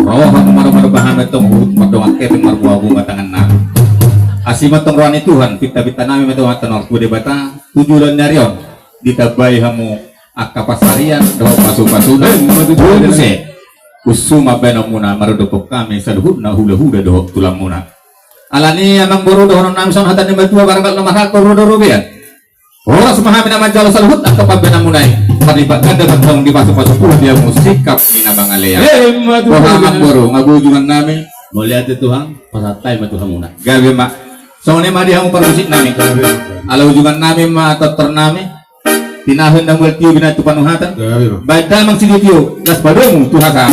rohan marah-marabahan itong hurut madawang keping marbuah-bunga tangan na asimat tong rohan Tuhan pita-pita nami madawang tanong kude bata tujulan nyarion ditabay hamu akapasarian daw pasu-pasunan bungse usuma bena muna marudupok kami sa luhud na hula-hula doh tulang muna alani amang boro doh nang sang hatan ni matua barangkal na mahal boro rubian oras mahami na manjalo sa luhud at kapag bena munay paribat ganda bagong di pasok-pasok pula dia musikap ni na bangalea amang boro ngabujungan namin Mulia itu Tuhan, pasatay matuhan muna. gabi mak so ni madi hamu parusik namin ala ujungan namin matotor namin tinahon ng multiyo binatu panuhatan baik damang sinityo gas badong tuhaka